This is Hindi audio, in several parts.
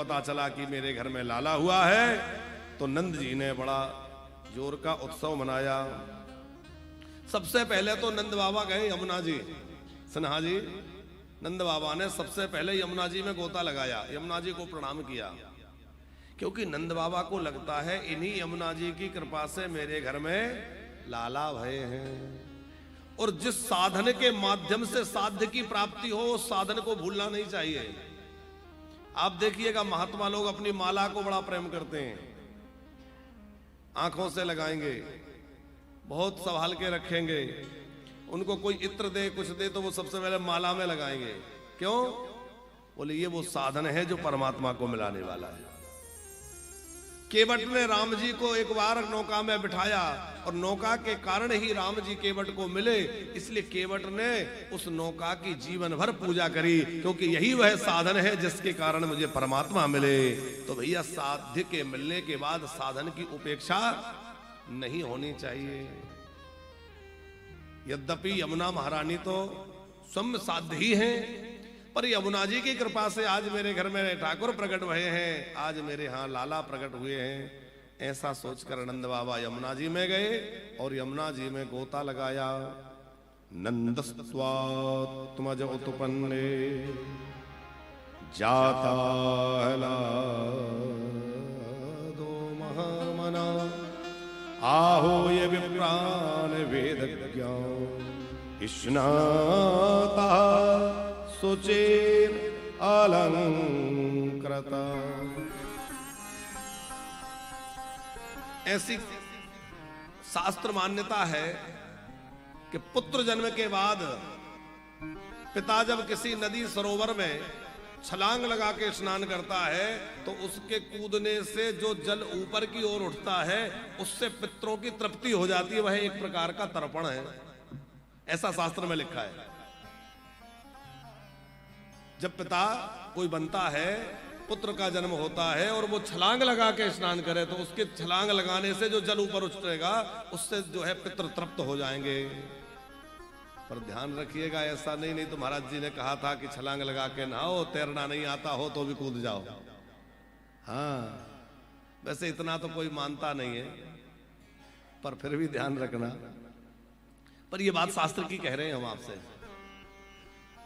पता चला कि मेरे घर में लाला हुआ है तो नंद जी ने बड़ा जोर का उत्सव मनाया। सबसे पहले तो नंद बाबा गए यमुना जी, सिन्हा जी, नंद बाबा ने सबसे पहले यमुना जी में गोता लगाया, यमुना जी को प्रणाम किया, क्योंकि नंद बाबा को लगता है इन्हीं यमुना जी की कृपा से मेरे घर में लाला भय हैं, और जिस साधन के माध्यम से साध्य की प्राप्ति हो उस साधन को भूलना नहीं चाहिए। आप देखिएगा महात्मा लोग अपनी माला को बड़ा प्रेम करते हैं, आंखों से लगाएंगे, बहुत संभाल के रखेंगे, उनको कोई इत्र दे कुछ दे तो वो सबसे पहले माला में लगाएंगे। क्यों? बोले ये वो साधन है जो परमात्मा को मिलाने वाला है। केवट ने राम जी को एक बार नौका में बिठाया और नौका के कारण ही राम जी केवट को मिले, इसलिए केवट ने उस नौका की जीवन भर पूजा करी, क्योंकि यही वह साधन है जिसके कारण मुझे परमात्मा मिले। तो भैया साध्य के मिलने के बाद साधन की उपेक्षा नहीं होनी चाहिए। यद्यपि यमुना महारानी तो स्वयं साध्य ही हैं, पर यमुना जी की कृपा से आज मेरे घर में ठाकुर प्रकट हुए हैं, आज मेरे यहाँ लाला प्रकट हुए हैं। ऐसा सोचकर नंद बाबा यमुना जी में गए और यमुना जी में गोता लगाया। नंदस्त्वात्मज उत्पन्ने जाता दो महामना आहो ये विप्रान वेदज्ञा स्नाता सुचेर अलंकृता। ऐसी शास्त्र मान्यता है कि पुत्र जन्म के बाद पिता जब किसी नदी सरोवर में छलांग लगा के स्नान करता है तो उसके कूदने से जो जल ऊपर की ओर उठता है उससे पितरों की तृप्ति हो जाती है, वह एक प्रकार का तर्पण है, ऐसा शास्त्र में लिखा है। जब पिता कोई बनता है, पुत्र का जन्म होता है और वो छलांग लगा के स्नान करे तो उसके छलांग लगाने से जो जल ऊपर उठेगा उससे जो है पितृ तृप्त हो जाएंगे। पर ध्यान रखिएगा ऐसा नहीं तो महाराज जी ने कहा था कि छलांग लगा के नहाओ, तैरना नहीं आता हो तो भी कूद जाओ। हाँ, वैसे इतना तो कोई मानता नहीं है, पर फिर भी ध्यान रखना। पर ये बात शास्त्र की कह रहे हैं हम आपसे।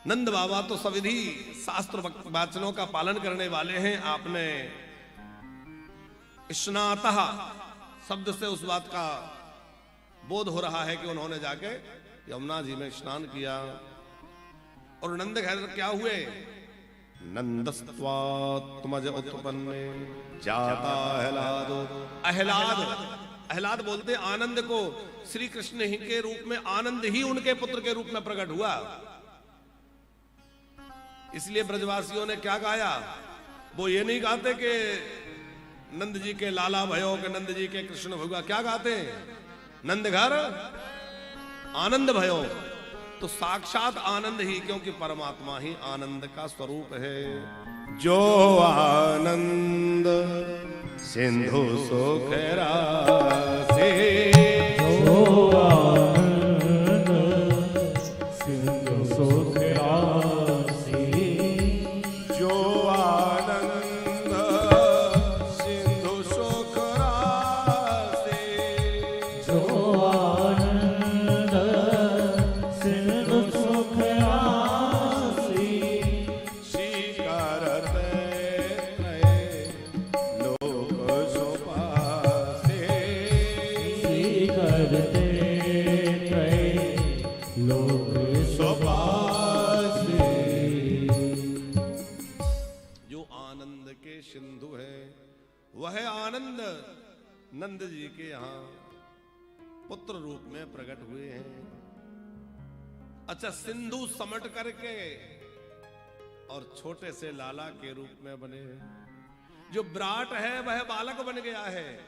नंद बाबा तो सविधि शास्त्र वाचनों का पालन करने वाले हैं। आपने स्नातः शब्द से उस बात का बोध हो रहा है कि उन्होंने जाके यमुना जी में स्नान किया। और नंद घर क्या हुए? नंदस्त्वात्मज उत्पन्ने जाता अहलादो। अहलाद बोलते आनंद को। श्री कृष्ण ही के रूप में आनंद ही उनके पुत्र के रूप में प्रकट हुआ। इसलिए ब्रजवासियों ने क्या गाया? वो ये नहीं गाते कि नंद जी के लाला भयो के नंद जी के कृष्ण भगवा, क्या गाते हैं? नंद घर आनंद भयो। तो साक्षात आनंद ही, क्योंकि परमात्मा ही आनंद का स्वरूप है। जो आनंद सिंधु सुख राशि, जो आनंद सिंधु सुख राशि, जो आनंद सिंधु सुख राशि, जो आनंद सिंधु सुख राशि, स्वीकारते लोक सुपासे, स्वीकारते लोक सुपासे। जो आनंद के सिंधु है वह आनंद नंद जी के यहाँ पुत्र रूप में प्रकट हुए हैं। अच्छा, सिंधु समट करके और छोटे से लाला के रूप में बने हैं। जो विराट है वह बालक बन गया है,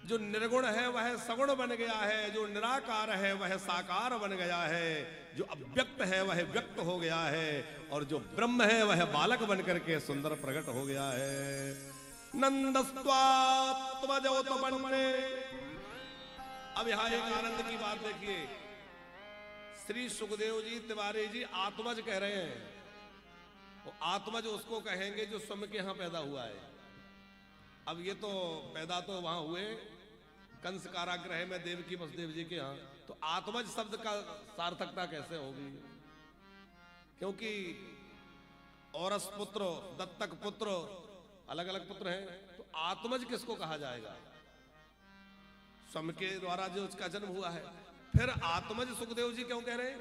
जो निर्गुण है वह सगुण बन गया है, जो निराकार है वह साकार बन गया है, जो अव्यक्त है वह व्यक्त हो गया है, और जो ब्रह्म है वह बालक बन करके सुंदर प्रकट हो गया है। नंदस्त्वात्मज उत्पन्ने। अब यहां एक आनंद की बात देखिए। श्री सुखदेव जी तिवारी जी आत्मज कह रहे हैं। वो आत्मज उसको कहेंगे जो स्वयं के यहां पैदा हुआ है। अब ये तो पैदा तो वहां हुए कंस कारागृह में देवकी वसुदेव जी के यहां, तो आत्मज शब्द का सार्थकता कैसे होगी? क्योंकि औरस पुत्र, दत्तक पुत्र, अलग अलग पुत्र हैं, तो आत्मज किसको कहा जाएगा? स्वयं के द्वारा जो उसका जन्म हुआ है। फिर आत्मज सुखदेव जी क्यों कह रहे हैं?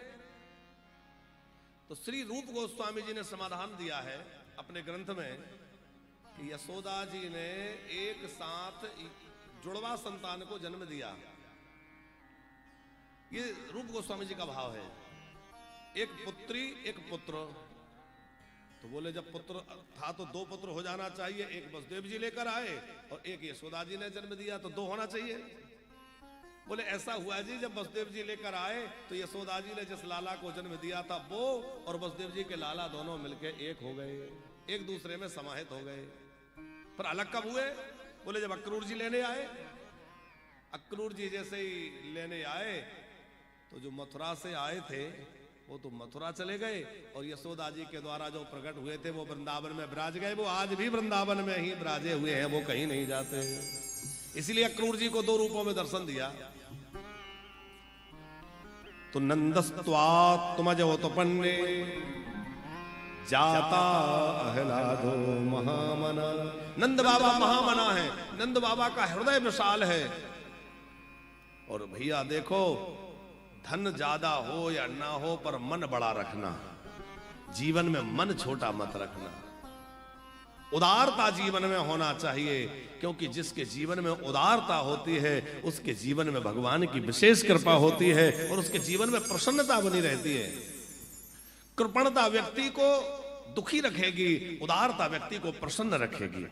तो श्री रूप गोस्वामी जी ने समाधान दिया है अपने ग्रंथ में कि यशोदा जी ने एक साथ जुड़वा संतान को जन्म दिया। ये रूप गोस्वामी जी का भाव है, एक पुत्री एक पुत्र। तो बोले जब पुत्र था तो दो पुत्र हो जाना चाहिए, एक वसुदेव जी लेकर आए और एक यशोदा जी ने जन्म दिया, तो दो होना चाहिए। बोले ऐसा हुआ जी, जब वसुदेव जी लेकर आए तो यशोदा जी ने जिस लाला को जन्म दिया था वो और वसुदेव जी के लाला दोनों मिलकर एक हो गए, एक दूसरे में समाहित हो गए। पर अलग कब हुए? बोले जब अक्रूर जी लेने आए। अक्रूर जी जैसे ही लेने आए तो जो मथुरा से आए थे वो तो मथुरा चले गए और यशोदा जी के द्वारा जो प्रकट हुए थे वो वृंदावन में विराज गए। वो आज भी वृंदावन में ही विराजे हुए हैं, वो कहीं नहीं जाते। इसलिए अक्रूर जी को दो रूपों में दर्शन दिया। तो नंदस्त्वात्मजोतपन्ने जाता अहलादो महामना। नंद बाबा महामना है, नंद बाबा का हृदय विशाल है। और भैया देखो, धन ज्यादा हो या ना हो पर मन बड़ा रखना, जीवन में मन छोटा मत रखना। उदारता जीवन में होना चाहिए, क्योंकि जिसके जीवन में उदारता होती है उसके जीवन में भगवान की विशेष कृपा होती है और उसके जीवन में प्रसन्नता बनी रहती है। कृपणता व्यक्ति को दुखी रखेगी, उदारता व्यक्ति को प्रसन्न रखेगी।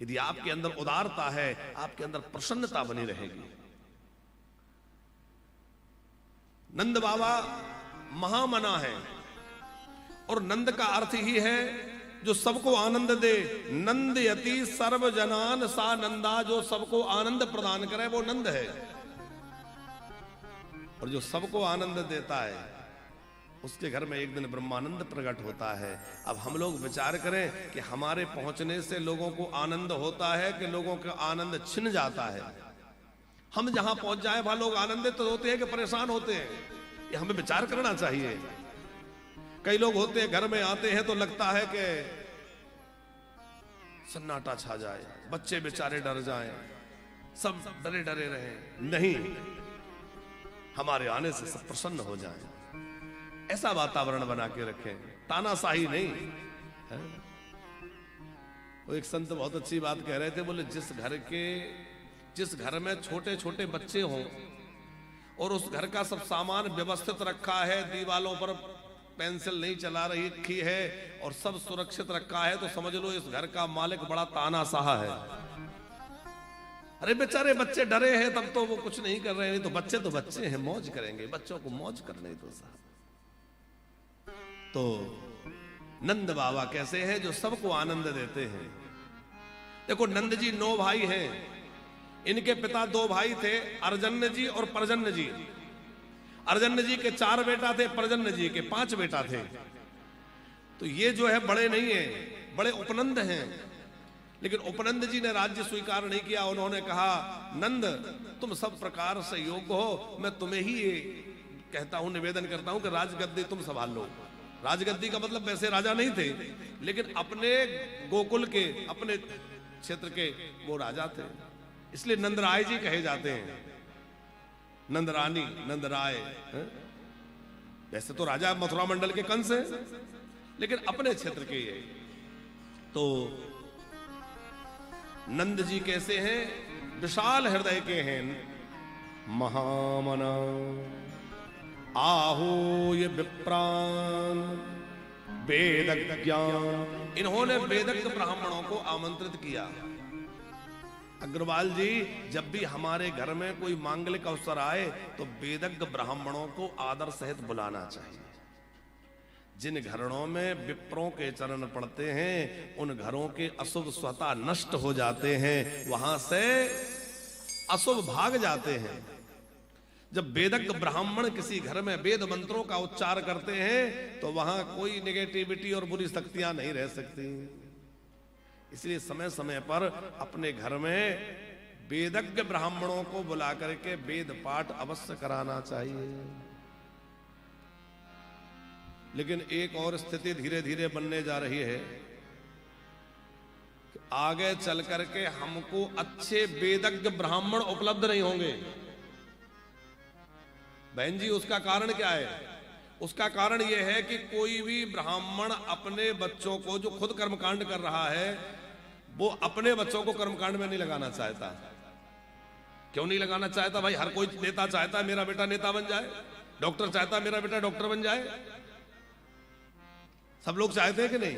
यदि आपके अंदर उदारता है, आपके अंदर प्रसन्नता बनी रहेगी। नंद बाबा महामना है और नंद का अर्थ ही है जो सबको आनंद दे। नंद यति सर्वजनान सा नंदा, जो सबको आनंद प्रदान करे वो नंद है। और जो सबको आनंद देता है उसके घर में एक दिन ब्रह्मानंद प्रकट होता है। अब हम लोग विचार करें कि हमारे पहुंचने से लोगों को आनंद होता है कि लोगों का आनंद छिन जाता है। हम जहां पहुंच जाए वहां लोग आनंदित तो होते हैं कि परेशान होते हैं, ये हमें विचार करना चाहिए। कई लोग होते हैं घर में आते हैं तो लगता है कि सन्नाटा छा जाए, बच्चे बेचारे डर जाएं, सब डरे डरे रहें। नहीं, हमारे आने से सब प्रसन्न हो जाएं, ऐसा वातावरण बना के रखें, तानाशाही नहीं है। वो एक संत बहुत अच्छी बात कह रहे थे, बोले जिस घर में छोटे छोटे बच्चे हों और उस घर का सब सामान व्यवस्थित रखा है, दीवालों पर पेंसिल नहीं चला रही है और सब सुरक्षित रखा है, तो समझ लो इस घर का मालिक बड़ा तानाशाह है। अरे बेचारे बच्चे डरे हैं तब तो वो कुछ नहीं कर रहे हैं, तो बच्चे हैं, मौज करेंगे, बच्चों को मौज करने दो साहब। तो नंद बाबा कैसे हैं? जो सबको आनंद देते हैं। देखो नंद जी 9 भाई हैं, इनके पिता 2 भाई थे, अर्जन्य जी और परजन्य जी। अर्जन्य जी के 4 बेटा थे, परजन्य जी के 5 बेटा थे। तो ये जो है बड़े नहीं है, बड़े उपनंद हैं। लेकिन उपनंद जी ने राज्य स्वीकार नहीं किया। उन्होंने कहा नंद तुम सब प्रकार से योग्य हो, मैं तुम्हें ही कहता हूं, निवेदन करता हूं कि राजगद्दी तुम संभाल लो। राजगद्दी का मतलब वैसे राजा नहीं थे, लेकिन अपने गोकुल के, अपने क्षेत्र के वो राजा थे, इसलिए नंदराय जी कहे जाते हैं। नंदरानी, नंदराय। वैसे तो राजा मथुरा मंडल के कंस हैं, लेकिन अपने क्षेत्र के ये। तो नंद जी कैसे हैं? विशाल हृदय के हैं। महामना आहू ये विप्रान वेद ज्ञान, इन्होंने वेदज्ञ ब्राह्मणों को आमंत्रित किया। अग्रवाल जी, जब भी हमारे घर में कोई मांगलिक अवसर आए तो वेदज्ञ ब्राह्मणों को आदर सहित बुलाना चाहिए। जिन घरों में विप्रों के चरण पड़ते हैं उन घरों के अशुभ स्वतः नष्ट हो जाते हैं, वहां से अशुभ भाग जाते हैं। जब वेदज्ञ ब्राह्मण किसी घर में वेद मंत्रों का उच्चार करते हैं तो वहां कोई नेगेटिविटी और बुरी शक्तियां नहीं रह सकती। इसलिए समय समय पर अपने घर में वेदज्ञ ब्राह्मणों को बुला करके वेद पाठ अवश्य कराना चाहिए। लेकिन एक और स्थिति धीरे धीरे बनने जा रही है कि आगे चल करके हमको अच्छे वेदज्ञ ब्राह्मण उपलब्ध नहीं होंगे। बहन जी, उसका कारण क्या है? उसका कारण यह है कि कोई भी ब्राह्मण अपने बच्चों को, जो खुद कर्मकांड कर रहा है, वो अपने बच्चों को कर्मकांड में नहीं लगाना चाहता। क्यों नहीं लगाना चाहता? भाई हर कोई नेता चाहता है मेरा बेटा नेता बन जाए, डॉक्टर चाहता है मेरा बेटा डॉक्टर बन जाए, सब लोग चाहते हैं कि नहीं?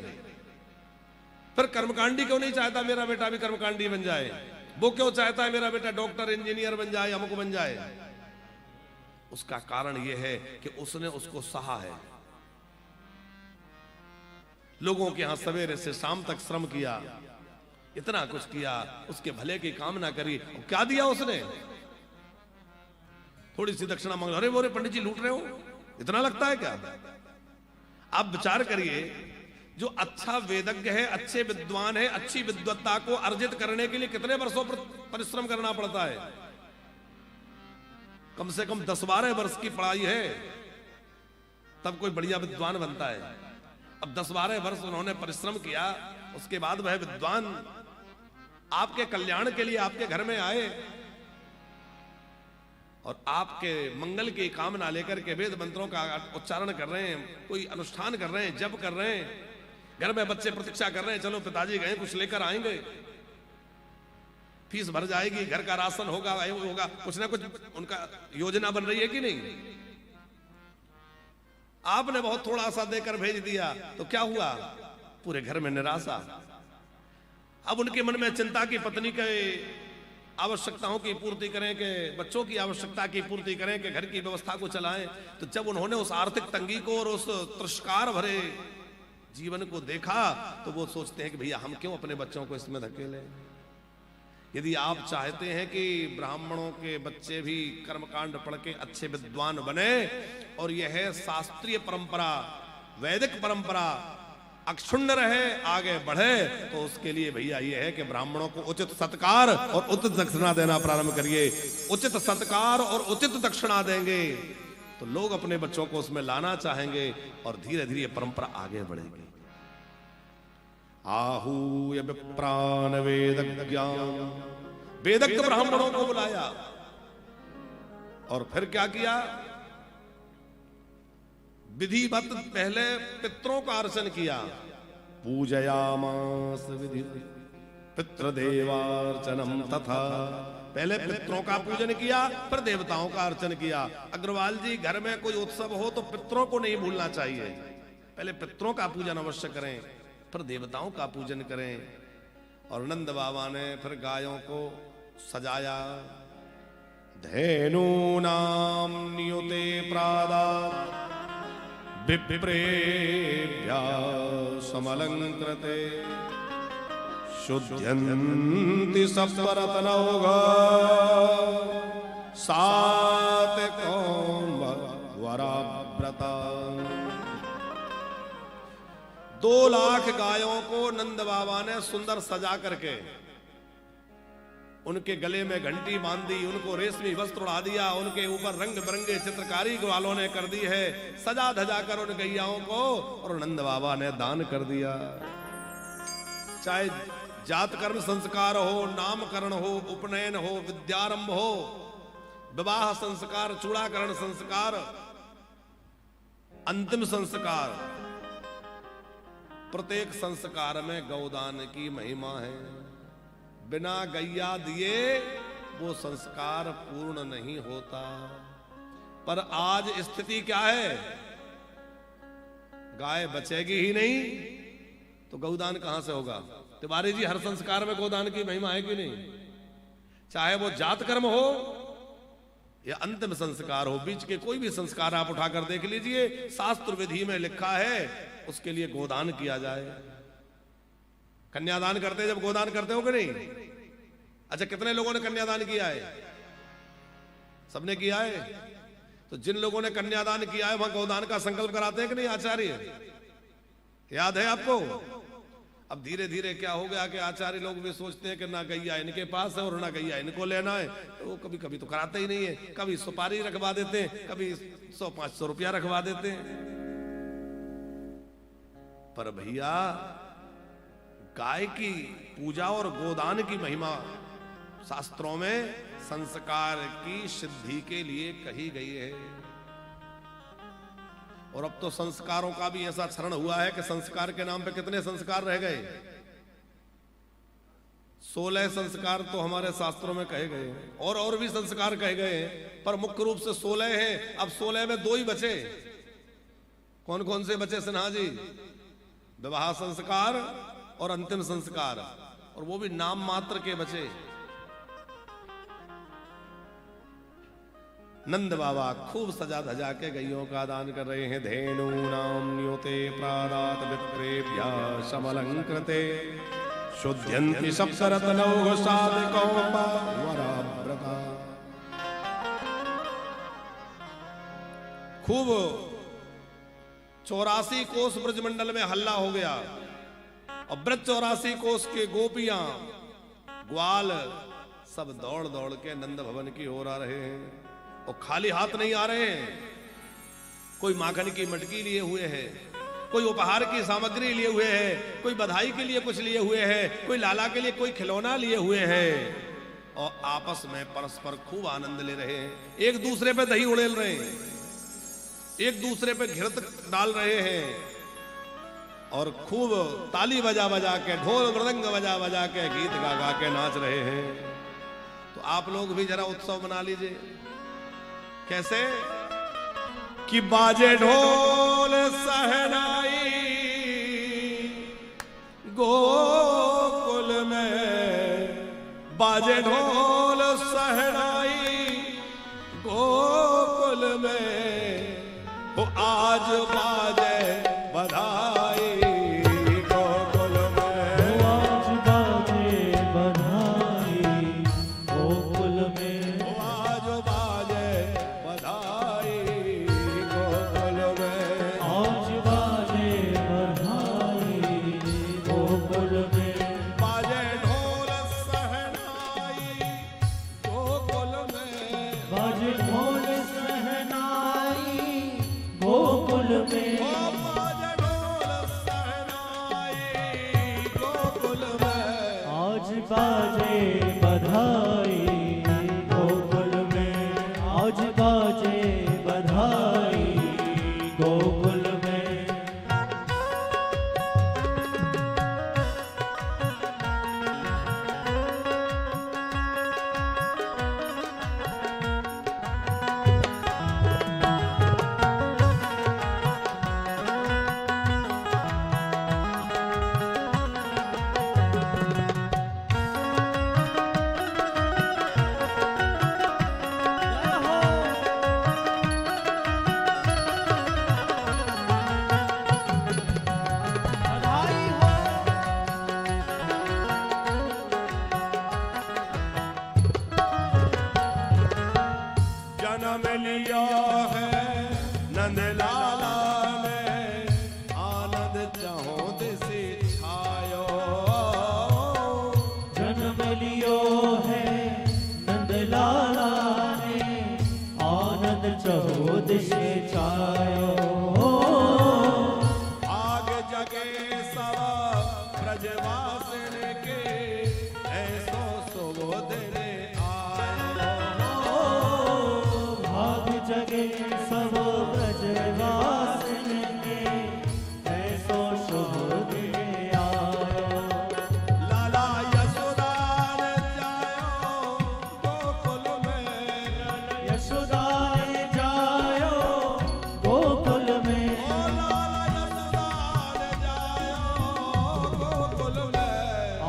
फिर कर्मकांडी क्यों नहीं चाहता मेरा बेटा भी कर्मकांडी बन जाए? वो क्यों चाहता है मेरा बेटा डॉक्टर इंजीनियर बन जाए, अमुक बन जाए? उसका कारण यह है कि उसने उसको सहा है। लोगों के यहां सवेरे से शाम तक श्रम किया, इतना कुछ किया, उसके भले की कामना करी, और क्या दिया उसने? थोड़ी सी दक्षिणा मांग, अरे बोरे पंडित जी लूट रहे हो, इतना लगता है क्या? आप विचार करिए, जो अच्छा वेदज्ञ है, अच्छे विद्वान है, अच्छी विद्वत्ता को अर्जित करने के लिए कितने वर्षों पर परिश्रम करना पड़ता है? कम से कम 10-12 वर्ष की पढ़ाई है, तब कोई बढ़िया विद्वान बनता है। अब 10-12 वर्ष उन्होंने परिश्रम किया, उसके बाद वह विद्वान आपके कल्याण के लिए आपके घर में आए और आपके मंगल की कामना लेकर के वेद मंत्रों का उच्चारण कर रहे हैं, कोई अनुष्ठान कर रहे हैं, जप कर रहे हैं, घर में बच्चे प्रतीक्षा कर रहे हैं, चलो पिताजी गए कुछ लेकर आएंगे, फीस भर जाएगी, घर का राशन होगा, होगा, कुछ ना कुछ उनका योजना बन रही है कि नहीं? आपने बहुत थोड़ा सा देकर भेज दिया तो क्या हुआ? पूरे घर में निराशा। अब उनके मन में चिंता की पत्नी के आवश्यकताओं की पूर्ति करें, कि बच्चों की आवश्यकता की पूर्ति करें, कि घर की व्यवस्था को चलाएं। तो जब उन्होंने उस आर्थिक तंगी को और उस तृष्कार भरे जीवन को देखा तो वो सोचते हैं कि भैया हम क्यों अपने बच्चों को इसमें धकेलें। यदि आप चाहते हैं कि ब्राह्मणों के बच्चे भी कर्मकांड पढ़ के अच्छे विद्वान बने और यह शास्त्रीय परंपरा, वैदिक परंपरा अक्षुण्ण रहे, आगे बढ़े, तो उसके लिए भैया यह है कि ब्राह्मणों को उचित सत्कार और उचित दक्षिणा देना प्रारंभ करिए। उचित सत्कार और उचित दक्षिणा देंगे तो लोग अपने बच्चों को उसमें लाना चाहेंगे और धीरे धीरे परंपरा आगे बढ़ेगी। आहूय विप्रान वेदज्ञान, वेदज्ञ ब्राह्मणों को बुलाया और फिर क्या किया? विधिवत पहले पितरों का अर्चन किया। पूजयामास विधि पितृदेवार्चनम तथा, पहले पितरों का पूजन किया, फिर देवताओं का अर्चन किया। अग्रवाल जी, घर में कोई उत्सव हो तो पितरों को नहीं भूलना चाहिए, पहले पितरों का पूजन अवश्य करें, फिर देवताओं का पूजन करें। और नंद बाबा ने फिर गायों को सजाया। धेनूनां नियुते प्रादा विप्रेभ्यः समलंकृते शुद्ध्यन्ति सप्तरत्नौघा सात्विकं वराव्रता। 2 लाख गायों को नंद बाबा ने सुंदर सजा करके उनके गले में घंटी बांध दी, उनको रेशमी वस्त्र उड़ा दिया, उनके ऊपर रंग बिरंगे चित्रकारी वालों ने कर दी है, सजा धजा कर उन गैयाओं को, और नंद बाबा ने दान कर दिया। चाहे जातकर्म संस्कार हो, नामकरण हो, उपनयन हो, विद्यारंभ हो, विवाह संस्कार, चूड़ाकरण संस्कार, अंतिम संस्कार, प्रत्येक संस्कार में गौदान की महिमा है। बिना गैया दिए वो संस्कार पूर्ण नहीं होता। पर आज स्थिति क्या है? गाय बचेगी ही नहीं तो गौदान कहां से होगा? तिवारी जी, हर संस्कार में गौदान की महिमा है कि नहीं? चाहे वो जात कर्म हो या अंतिम संस्कार हो, बीच के कोई भी संस्कार आप उठाकर देख लीजिए, शास्त्र विधि में लिखा है उसके लिए गोदान किया जाए। कन्यादान करते जब गोदान करते हो कि नहीं? अच्छा, कितने लोगों ने कन्यादान किया है? सबने किया है। तो जिन लोगों ने कन्यादान किया है वहां गौदान का संकल्प कराते हैं कि नहीं आचार्य, याद है आपको? अब धीरे धीरे क्या हो गया कि आचार्य लोग भी सोचते हैं कि ना गैया इनके पास है और ना गैया इनको लेना है, तो वो कभी कभी तो कराते ही नहीं है। कभी सुपारी रखवा देते हैं, कभी 100-500 रुपया रखवा देते हैं। पर भैया गाय की पूजा और गोदान की महिमा शास्त्रों में संस्कार की सिद्धि के लिए कही गई है। और अब तो संस्कारों का भी ऐसा क्षरण हुआ है कि संस्कार के नाम पे कितने संस्कार रह गए। 16 संस्कार तो हमारे शास्त्रों में कहे गए हैं, और भी संस्कार कहे गए हैं, पर मुख्य रूप से 16 हैं। अब 16 में 2 ही बचे। कौन कौन से बचे सिन्हा जी? विवाह संस्कार और अंतिम संस्कार, और वो भी नाम मात्र के बचे। नंद बाबा खूब सजा धजा के गैयों का दान कर रहे हैं। धेनु नाम न्योते प्रादात विप्रेभ्या समलंकृते शुद्ध्यन्ति सप्तरत्नौ साधिको वराव्रता। खूब 84 कोस ब्रजमंडल में हल्ला हो गया, और ब्रज 84 कोस के गोपियां ग्वाल सब दौड़ दौड़ के नंद भवन की ओर आ रहे हैं, और खाली हाथ नहीं आ रहे हैं। कोई माखन की मटकी लिए हुए है, कोई उपहार की सामग्री लिए हुए है, कोई बधाई के लिए कुछ लिए हुए है, कोई लाला के लिए कोई खिलौना लिए हुए है, और आपस में परस्पर खूब आनंद ले रहे हैं। एक दूसरे पे दही उड़ेल रहे हैं, एक दूसरे पे घिरत डाल रहे हैं, और खूब ताली बजा बजा के, ढोल मृदंग बजा बजा के, गीत गा गा के नाच रहे हैं। तो आप लोग भी जरा उत्सव मना लीजिए। कैसे? कि बाजे ढोल सहनाई गोकुल में, बाजे ढोल सहनाई गोकुल में, वो आज बाजे बधाई गोकुल में, वो आज बाजे बधाई गोकुल में, वो आज बाजे बधाई गोकुल में, आज बाजे बधाई गोकुल में, बाजे ढोल सहनाई गोकुल में, बाजे ढोल सहनाई गोकुल में, बाजे ढोल सहनाई गोकुल में, आज बाजे बधाई गोकुल में, आज बाजे बधाई गोकुल में। जन्म लिया है नंद लाला ने, आनंद चहोद से छायो, जन्म लियो है नंद लाला ने, आनंद चहोद से छायो, आग जगे सब ब्रजवासिन के, ऐसो सुबोध रे जगे सब ब्रजवासिन के, ऐसो शुभ दिन आयो, लाला यशोदा ने जायो गोकुल में, यशोदा ने जायो गोकुल में, ओ लाला यशोदा ने जायो गोकुल में,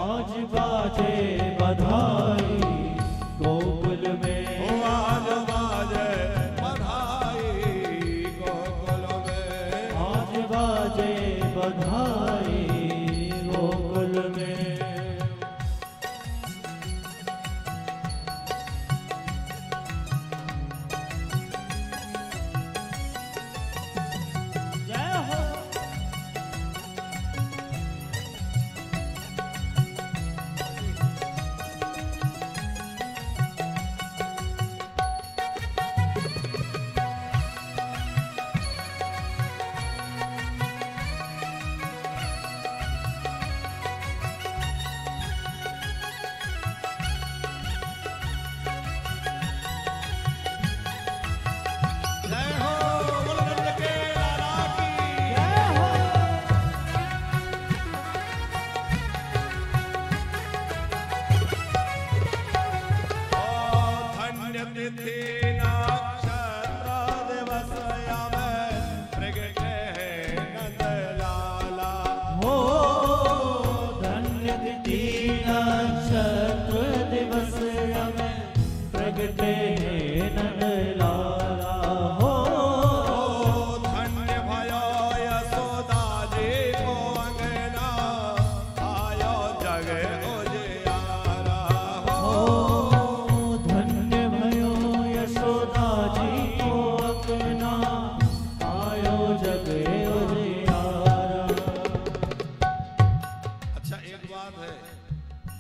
आज बाजे बधाई गोकुल में, ओ आज बाजे बाजे बधाई गोकुल में।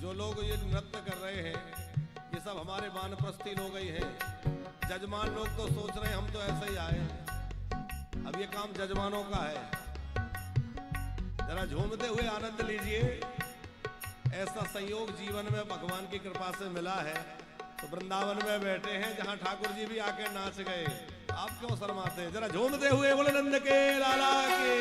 जो लोग ये नृत्य कर रहे हैं ये सब हमारे वानप्रस्थी लोग ही हैं। जजमान लोग तो सोच रहे हैं हम तो ऐसे ही आए, अब ये काम जजमानों का है। जरा झूमते हुए आनंद लीजिए। ऐसा संयोग जीवन में भगवान की कृपा से मिला है। तो वृंदावन में बैठे हैं जहां ठाकुर जी भी आके नाच गए, आप क्यों शर्माते हैं? जरा झूमते हुए बोले नंद के लाला की।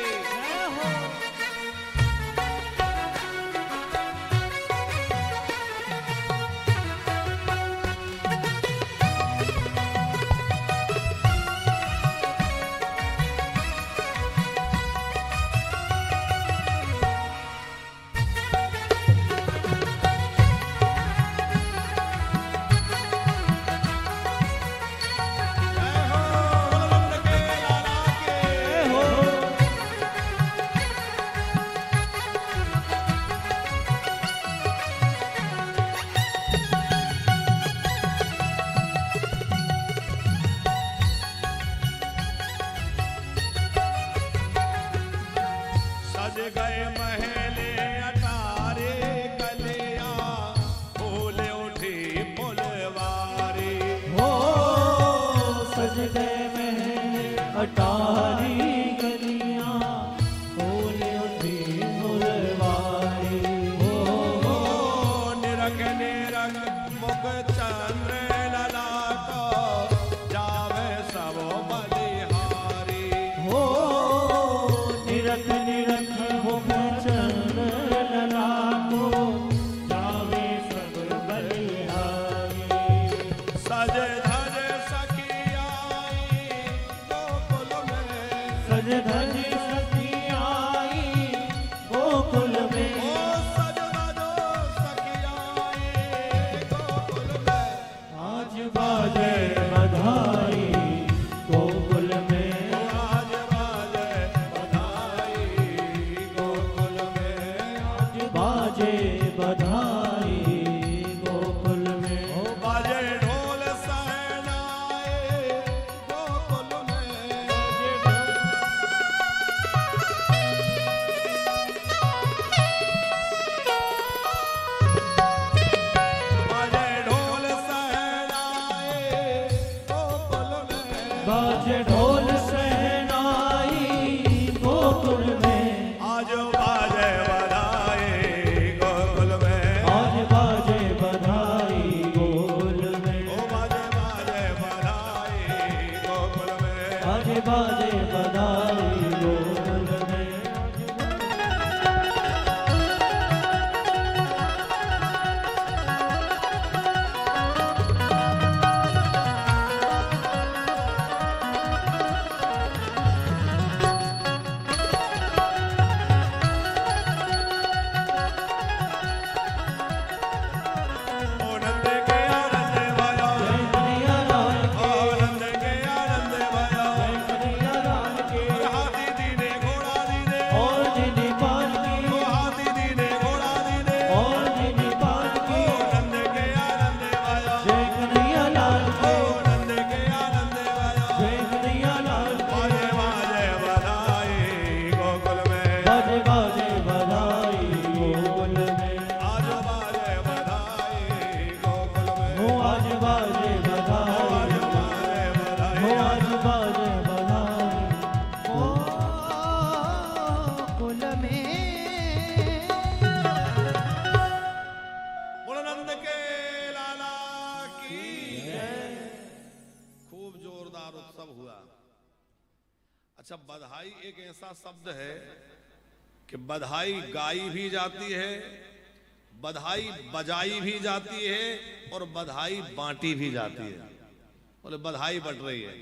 अच्छा, बधाई एक ऐसा शब्द है कि बधाई गाई भी जाती है, बधाई बजाई भी जाती है और बधाई बांटी भी जाती है। बोले बधाई बट रही है।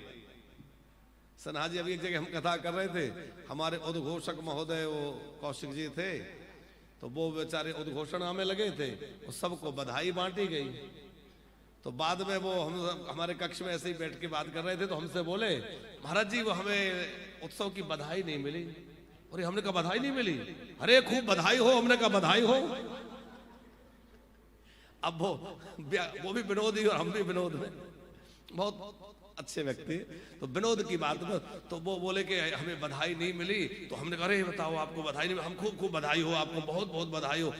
सन्हा जी अभी एक जगह हम कथा कर रहे थे, हमारे उद्घोषक महोदय वो कौशिक जी थे, तो वो बेचारे उद्घोषणा में लगे थे, वो सबको बधाई बांटी गई। तो बाद में वो हमारे कक्ष में ऐसे ही बैठ के बात कर रहे थे, तो हमसे बोले महाराज जी वो हमें उत्सव की बधाई नहीं मिली। और हमने कहा बधाई नहीं मिली? अरे खूब बधाई हो। हमने कहा बधाई हो। अब वो भी विनोदी और हम भी विनोद में बहुत अच्छे व्यक्ति, तो विनोद की बात में तो वो बोले कि हमें बधाई नहीं मिली। तो हमने कहा अरे बताओ आपको बधाई नहीं मिली? हम खूब खूब बधाई हो, आपको बहुत बहुत बधाई हो।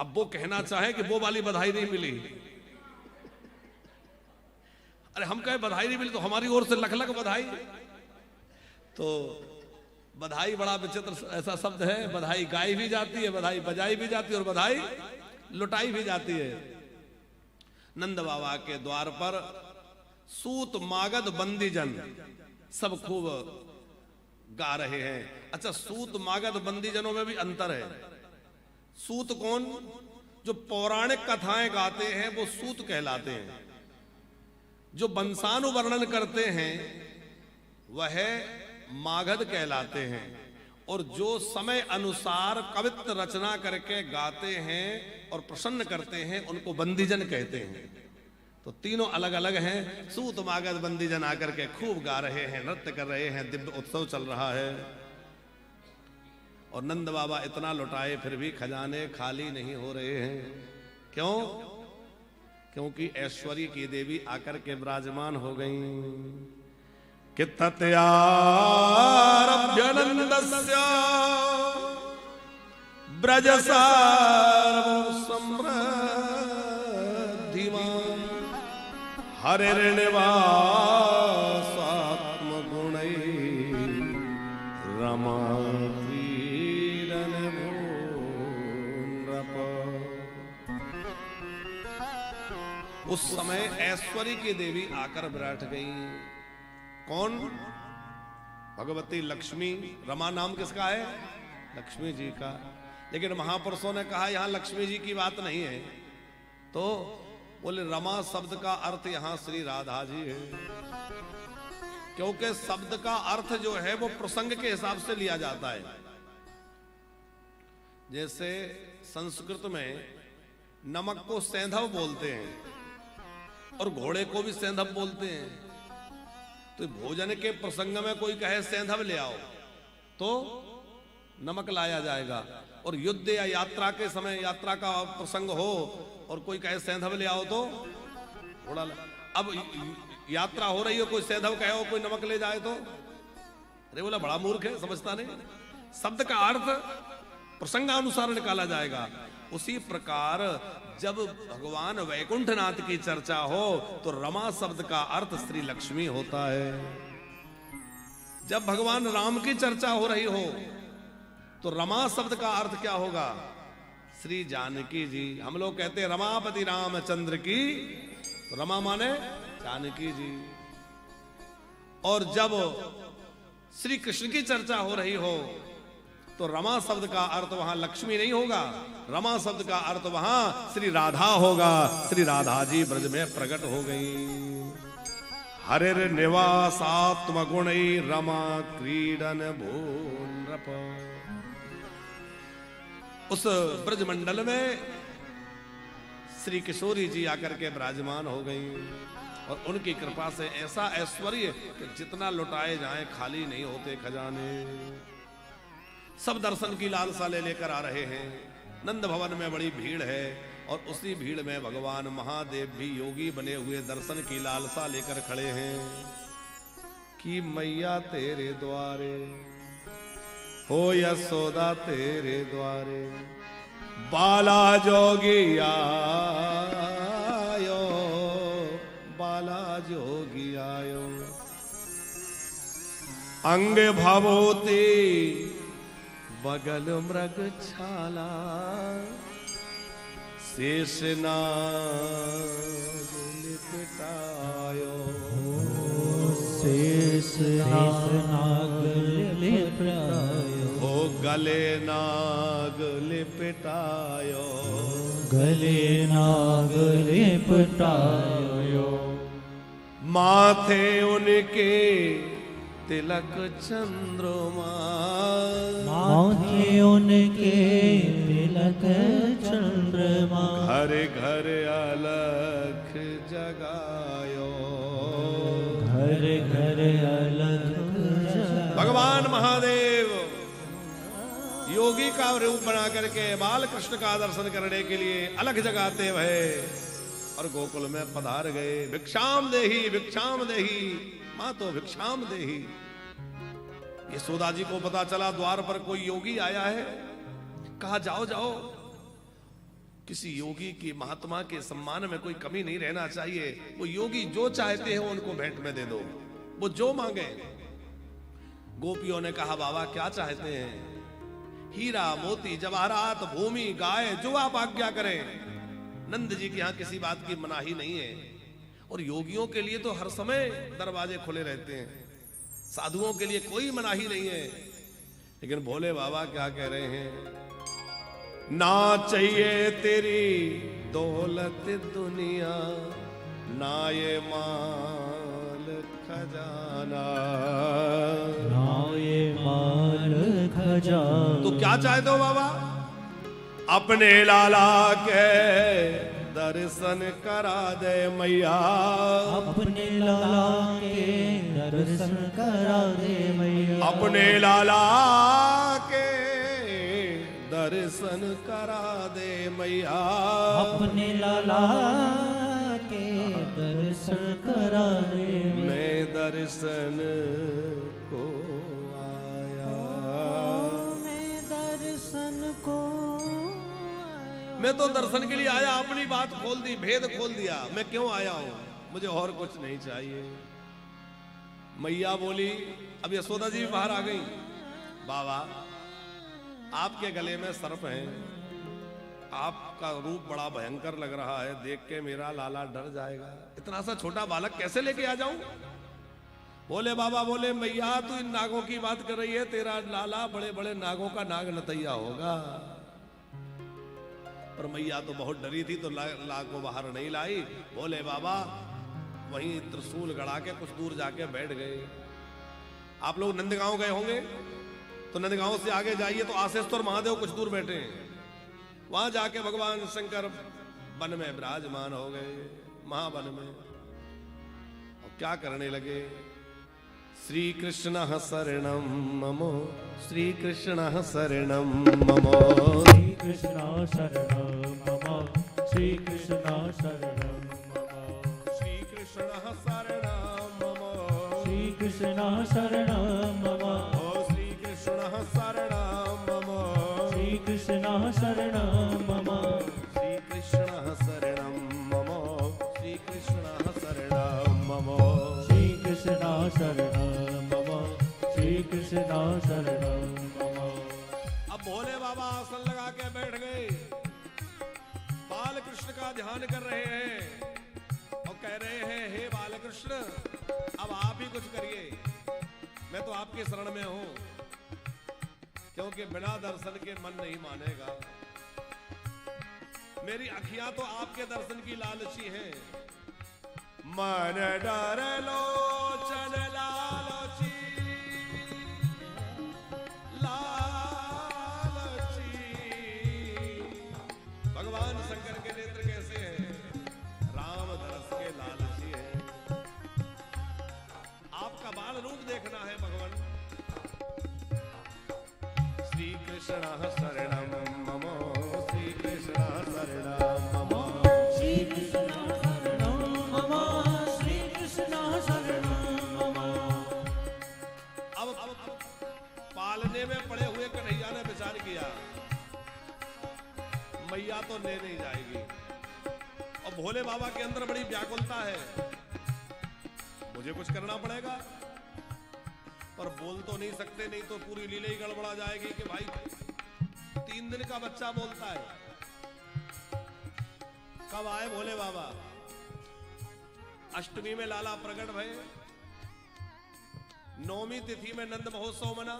अब वो कहना चाहे कि वो वाली बधाई नहीं मिली, अरे हम कहे बधाई नहीं मिली तो हमारी ओर से लख लख बधाई। तो बधाई बड़ा विचित्र ऐसा शब्द है, बधाई गाई भी जाती है, बधाई बजाई भी जाती है और बधाई लुटाई भी जाती है। नंद बाबा के द्वार पर सूत मागध बंदीजन सब खूब गा रहे हैं। अच्छा, सूत मागध बंदीजनों में भी अंतर है। सूत कौन? जो पौराणिक कथाएं गाते हैं वो सूत कहलाते हैं। जो वंशानुवर्णन करते हैं वह मागध कहलाते हैं। और जो समय अनुसार कवित्व रचना करके गाते हैं और प्रसन्न करते हैं उनको बंदीजन कहते हैं। तो तीनों अलग अलग हैं। सूत मागध बंदीजन आकर के खूब गा रहे हैं, नृत्य कर रहे हैं, दिव्य उत्सव चल रहा है। और नंद बाबा इतना लुटाए फिर भी खजाने खाली नहीं हो रहे हैं। क्यों? क्योंकि ऐश्वर्य की देवी आकर के विराजमान हो गई। कि तत्यारभ्य नंदस्य ब्रज समृद्धिमान हरिर्निवासात्म गुणै रमा उस समय ऐश्वर्य की देवी आकर बैठ गई। कौन? भगवती लक्ष्मी। रमा नाम किसका है? लक्ष्मी जी का। लेकिन महापुरुषों ने कहा यहां लक्ष्मी जी की बात नहीं है। तो बोले रमा शब्द का अर्थ यहां श्री राधा जी है, क्योंकि शब्द का अर्थ जो है वो प्रसंग के हिसाब से लिया जाता है। जैसे संस्कृत में नमक को सेंधव बोलते हैं और घोड़े को भी सेंधव बोलते हैं। तो भोजन के प्रसंग में कोई कहे सेंधव ले आओ तो नमक लाया जाएगा, और युद्ध या यात्रा के समय यात्रा का प्रसंग हो और कोई कहे सेंधव ले आओ तो घोड़ा ला। अब यात्रा हो रही हो, कोई सेंधव कहे हो, कोई नमक ले जाए तो अरे बोला बड़ा मूर्ख है, समझता नहीं। शब्द का अर्थ प्रसंगानुसार निकाला जाएगा। उसी प्रकार जब भगवान वैकुंठनाथ की चर्चा हो तो रमा शब्द का अर्थ श्री लक्ष्मी होता है। जब भगवान राम की चर्चा हो रही हो तो रमा शब्द का अर्थ क्या होगा? श्री जानकी जी। हम लोग कहते हैं रमापति रामचंद्र की, तो रमा माने जानकी जी। और जब श्री कृष्ण की चर्चा हो रही हो तो रमा शब्द का अर्थ वहां लक्ष्मी नहीं होगा, रमा शब्द का अर्थ वहां श्री राधा होगा। श्री राधा जी ब्रज में प्रकट हो गई। हरिर निवासात्म गुणै रमा क्रीडन भूनरप। उस ब्रज मंडल में श्री किशोरी जी आकर के विराजमान हो गई और उनकी कृपा से ऐसा ऐश्वर्य कि जितना लुटाए जाएं खाली नहीं होते खजाने। सब दर्शन की लालसा ले लेकर आ रहे हैं। नंद भवन में बड़ी भीड़ है और उसी भीड़ में भगवान महादेव भी योगी बने हुए दर्शन की लालसा लेकर खड़े हैं। कि मैया तेरे द्वारे हो यशोदा तेरे द्वारे बाला जोगी आयो, बाला जोगी आयो। अंग भवोती बगल मृग छाला शेष नाग लिपटायो, शेष नाग लिपटायो। हो गले नाग लिपटायो, गले नाग लिपटायो। माथे उनके तिलक चंद्रमा, माथे उनके तिलक चंद्रमा। घर घर अलख जगायो, घर घर अलख जगायो। भगवान महादेव योगी का रूप बना करके बाल कृष्ण का दर्शन करने के लिए अलख जगाते हुए और गोकुल में पधार गए। भिक्षाम देही भिक्षाम देही, मां तो भिक्षाम देही। यशोदा जी को पता चला द्वार पर कोई योगी आया है। कहा जाओ जाओ किसी योगी की, महात्मा के सम्मान में कोई कमी नहीं रहना चाहिए। वो योगी जो चाहते हैं उनको भेंट में दे दो, वो जो मांगे। गोपियों ने कहा बाबा क्या चाहते हैं? हीरा मोती जवाहरात भूमि गाय, जो आप आज्ञा करें। नंद जी के यहाँ किसी बात की मनाही नहीं है, और योगियों के लिए तो हर समय दरवाजे खुले रहते हैं, साधुओं के लिए कोई मनाही नहीं है। लेकिन भोले बाबा क्या कह रहे हैं? ना चाहिए तेरी दौलत दुनिया, ना ये माल खजाना, ना ये माल खजाना। तो क्या चाहते हो बाबा? अपने लाला के दर्शन करा दे मैया, अपने लाला के दर्शन करा दे मैया, अपने लाला के दर्शन करा दे मैया, अपने लाला के दर्शन करा दे मैया। मैं दर्शन को आया, मैं दर्शन को मैं तो दर्शन के लिए आया। अपनी बात खोल दी, भेद खोल दिया, मैं क्यों आया हूं, मुझे और कुछ नहीं चाहिए। मैया बोली, अब यशोदा जी भी बाहर आ गई। बाबा आपके गले में सर्प है, आपका रूप बड़ा भयंकर लग रहा है, देख के मेरा लाला डर जाएगा। इतना सा छोटा बालक कैसे लेके आ जाऊं? बोले बाबा बोले मैया तू इन नागों की बात कर रही है, तेरा लाला बड़े बड़े नागों का नाग नतैया होगा। पर मैया तो बहुत डरी थी, तो लाल को बाहर नहीं लाई। बोले बाबा वहीं त्रिशूल गड़ा के कुछ दूर जाके बैठ गए। आप लोग नंदगांव गए होंगे, तो नंदगांव से आगे जाइए तो आशेश्वर महादेव कुछ दूर बैठे हैं। वहां जाके भगवान शंकर वन में विराजमान हो गए, महावन में। और क्या करने लगे? श्री कृष्ण शरणम ममो, श्री कृष्ण शरणम ममो, श्री कृष्ण शरणम मम, श्री कृष्ण शरणम मम, श्री कृष्ण शरणम ममो, श्री कृष्ण शरणम मम, श्री कृष्ण शरणम ममो, श्री कृष्ण शरणम मम, श्री कृष्ण शरणम ममो, श्री कृष्ण शरणम ममो, श्री कृष्ण शरणम मम, श्री कृष्ण शरणम मम। अब भोले बाबा आसन लगा के बैठ गए, बाल कृष्ण का ध्यान कर रहे हैं और कह रहे हैं हे बाल कृष्ण अब आप ही कुछ करिए, मैं तो आपके शरण में हूं, क्योंकि बिना दर्शन के मन नहीं मानेगा। मेरी अखियां तो आपके दर्शन की लालची हैं। मन डर लोचन लालची, भगवान शंकर के नेत्र कैसे हैं? राम दरस के लालची है। आपका बाल रूप देखना है भगवान। श्री कृष्ण शरणम ममो, श्री कृष्ण शरणम ममो, श्री कृष्ण शरणम मम, श्री कृष्ण शरणम मम। अब पालने में पड़े हुए कन्हैया ने विचार किया मैया तो ले नहीं जाएगी, और भोले बाबा के अंदर बड़ी व्याकुलता है, मुझे कुछ करना पड़ेगा। पर बोल तो नहीं सकते, नहीं तो पूरी लीला ही गड़बड़ा जाएगी कि भाई 3 दिन का बच्चा बोलता है। कब आए भोले बाबा? अष्टमी में लाला प्रकट भये, 9वीं तिथि में नंद महोत्सव मना,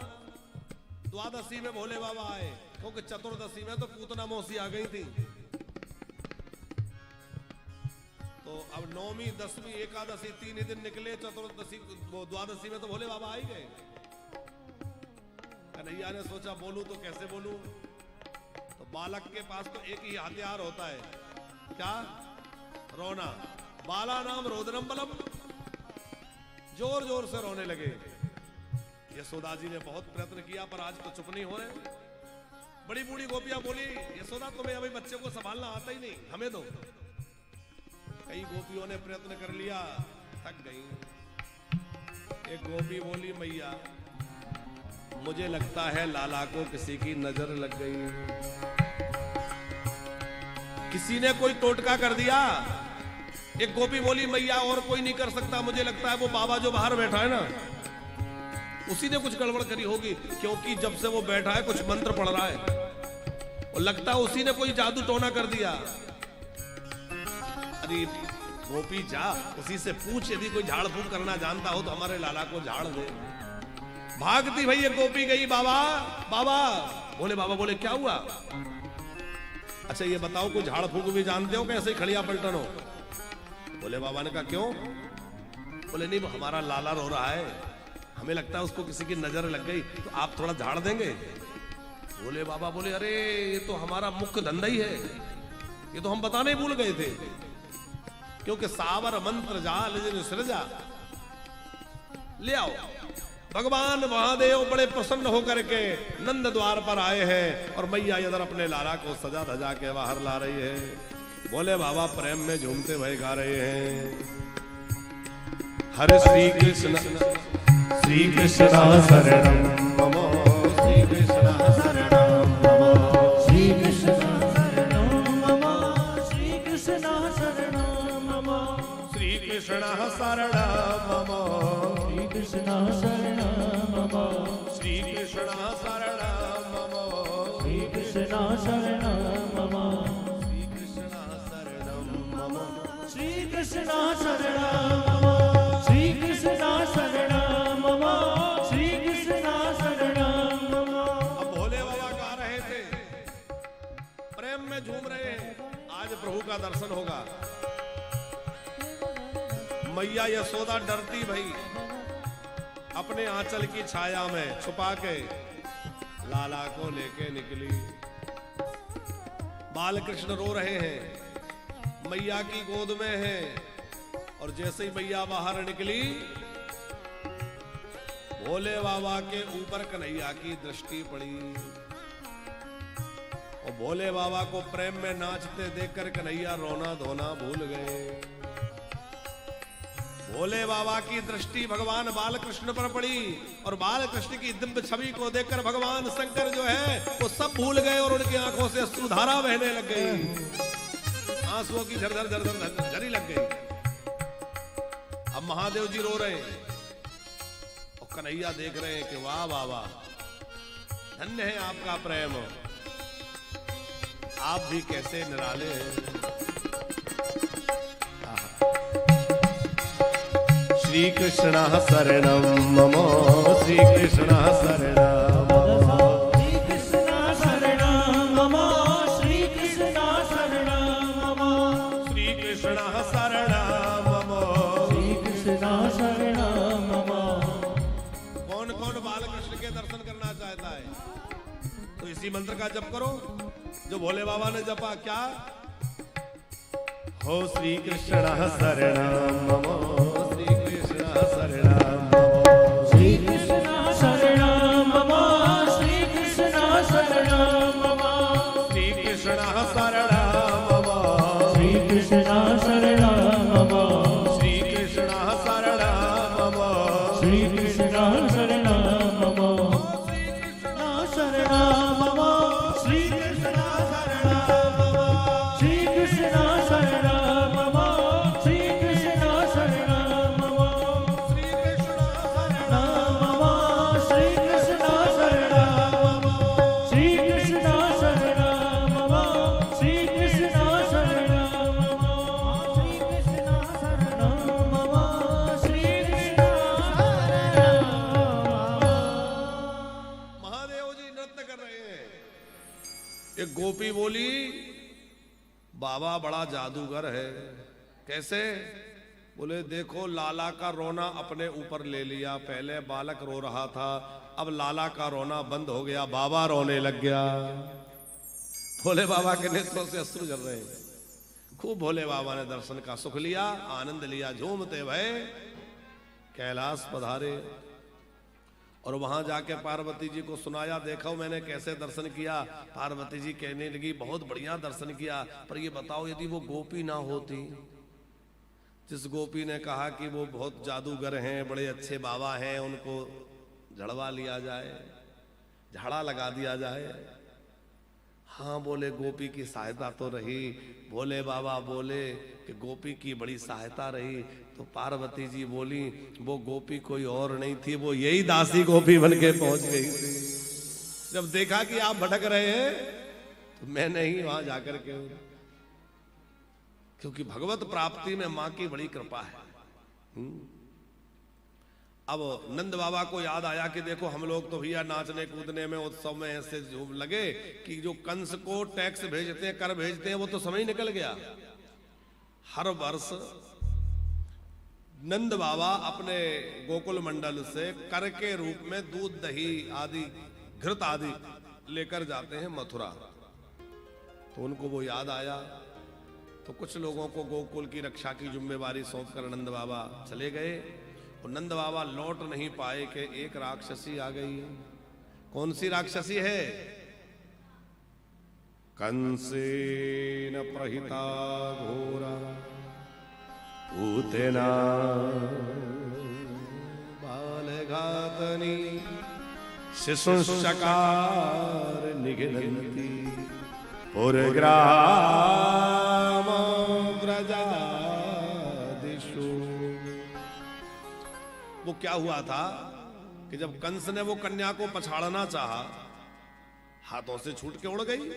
द्वादशी में भोले बाबा आए, क्योंकि चतुर्दशी में तो पूतना मौसी आ गई थी। तो अब 9वीं 10वीं एकादशी 3 ही दिन निकले, चतुर्दशी द्वादशी में तो भोले बाबा आ ही गए। कन्हैया ने सोचा बोलूं तो कैसे बोलूं, तो बालक के पास तो एक ही हथियार होता है, क्या? रोना। बाला नाम रोदनम बलम, जोर जोर से रोने लगे। यशोदा जी ने बहुत प्रयत्न किया पर आज तो चुप नहीं हो रहे। बड़ी बूढ़ी गोपियां बोली यशोदा तुम्हें अभी बच्चे को संभालना आता ही नहीं, हमें दो। कई गोपियों ने प्रयत्न कर लिया, थक गई। एक गोपी बोली मैया मुझे लगता है लाला को किसी की नजर लग गई। किसी ने कोई टोटका कर दिया। एक गोपी बोली मैया और कोई नहीं कर सकता, मुझे लगता है वो बाबा जो बाहर बैठा है ना उसी ने कुछ गड़बड़ करी होगी, क्योंकि जब से वो बैठा है कुछ मंत्र पढ़ रहा है और लगता है उसी ने कोई जादू टोना कर दिया। अरे गोपी जा उसी से पूछ, यदि कोई झाड़ फूक करना जानता हो तो हमारे लाला को झाड़ दे। भागती भई एक गोपी गई, बाबा बाबा बोले। बाबा बोले क्या हुआ? अच्छा ये बताओ कोई झाड़ फूक भी जानते हो कि ऐसे ही खड़िया पलटन हो? बोले बाबा ने कहा क्यों? बोले नहीं हमारा लाला रो रहा है, हमें लगता है उसको किसी की नजर लग गई, तो आप थोड़ा झाड़ देंगे? बोले बाबा बोले अरे ये तो हमारा मुख्य धंधा ही है, ये तो हम बताने ही भूल गए थे, क्योंकि सावर मंत्र जाल जिन सृजा। ले आओ। भगवान महादेव बड़े प्रसन्न होकर के नंद द्वार पर आए हैं और मैया इधर अपने लाला को सजा धजा के बाहर ला रही है। बोले बाबा प्रेम में झूमते भय गा रहे हैं, हरे श्री कृष्ण श्री कृष्ण शरणं मम, श्री कृष्ण शरणं मम, श्री कृष्ण शरणं मम, श्री कृष्ण शरणं मम, श्री कृष्ण शरणं मम, श्री कृष्ण शरणं मम, श्री कृष्ण शरणं मम, श्री कृष्ण शरणं मम, श्री कृष्ण शरणं मम, श्री कृष्ण शरणं मम, श्री कृष्ण शरणं मम। अब भोले बाबा गा रहे थे, प्रेम में झूम रहे हैं। आज प्रभु का दर्शन होगा। मैया यशोदा डरती भई अपने आंचल की छाया में छुपा के लाला को लेके निकली। बाल कृष्ण रो रहे हैं, मैया की गोद में है, और जैसे ही मैया बाहर निकली भोले बाबा के ऊपर कन्हैया की दृष्टि पड़ी और भोले बाबा को प्रेम में नाचते देखकर कन्हैया रोना धोना भूल गए। भोले बाबा की दृष्टि भगवान बालकृष्ण पर पड़ी और बालकृष्ण की दिव्य छवि को देखकर भगवान शंकर जो है वो सब भूल गए और उनकी आंखों से अश्रुधारा बहने लग गई, आंसुओं की झरझर झरझर झरी लग गई। अब महादेव जी रो रहे हैं और कन्हैया देख रहे हैं कि वाह बाबा धन्य है आपका प्रेम, आप भी कैसे निराले हैं। श्री कृष्ण शरणं मम, श्री कृष्ण शरणं मम, श्री कृष्ण शरणं मम, श्री कृष्ण शरणं मम, श्री कृष्ण शरणं मम, श्री कृष्ण शरणं मम। कौन कौन बालकृष्ण के दर्शन करना चाहता है तो इसी मंत्र का जप करो जो भोले बाबा ने जपा। क्या हो? श्री कृष्ण शरणं मम, श्री कृष्ण शरणं मम, श्री कृष्ण शरणं मम, श्री कृष्ण शरणं मम, श्री कृष्ण शरणं मम, श्री कृष्ण शरणं मम, श्री कृष्ण शरणं मम, श्री कृष्ण शरणं मम, श्री कृष्ण शरणं मम, श्री कृष्ण शरणं मम, श्री कृष्ण शरणं मम, श्री कृष्ण शरणं मम, श्री कृष्ण शरणं मम, श्री कृष्ण शरणं मम, श्री कृष्ण शरणं मम, श्री कृष्ण शरणं मम, श्री कृष्ण शरणं मम, श्री कृष्ण शरणं मम। महादेव जी नृत्य कर रहे हैं। एक गोपी बोली बाबा बड़ा जादूगर है। कैसे? बोले देखो लाला का रोना अपने ऊपर ले लिया, पहले बालक रो रहा था, अब लाला का रोना बंद हो गया, बाबा रोने लग गया। भोले बाबा के नेत्रों से अश्रु झर रहे हैं। खूब भोले बाबा ने दर्शन का सुख लिया, आनंद लिया, झूमते भय कैलाश पधारे और वहां जाके पार्वती जी को सुनाया, देखो मैंने कैसे दर्शन किया। पार्वती जी कहने लगी बहुत बढ़िया दर्शन किया, पर ये बताओ यदि वो गोपी ना होती, जिस गोपी ने कहा कि वो बहुत जादूगर हैं, बड़े अच्छे बाबा हैं, उनको झड़वा लिया जाए, झाड़ा लगा दिया जाए, हाँ बोले गोपी की सहायता तो रही। भोले बाबा बोले कि गोपी की बड़ी सहायता रही। तो पार्वती जी बोली वो गोपी कोई और नहीं थी, वो यही दासी गोपी बन के पहुंच गई थी। जब देखा कि आप भटक रहे हैं तो मैंने ही वहां जाकर के, क्योंकि भगवत प्राप्ति में मां की बड़ी कृपा है। अब नंद बाबा को याद आया कि देखो हम लोग तो भैया नाचने कूदने में उत्सव में ऐसे जो लगे कि जो कंस को टैक्स भेजते हैं, कर भेजते हैं, वो तो समय निकल गया। हर वर्ष नंद बाबा अपने गोकुल मंडल से कर के रूप में दूध दही आदि घृत आदि लेकर जाते हैं मथुरा। तो उनको वो याद आया, तो कुछ लोगों को गोकुल की रक्षा की जिम्मेवारी सौंपकर नंद बाबा चले गए। और नंद बाबा लौट नहीं पाए कि एक राक्षसी आ गई। कौन सी राक्षसी है? कंसेन प्रहिता घोरा पूतना बालघातनी शिशुशकार निघ्नन्ति पुरग्राम व्रजादिषु। वो क्या हुआ था कि जब कंस ने वो कन्या को पछाड़ना चाहा, हाथों से छूट के उड़ गई,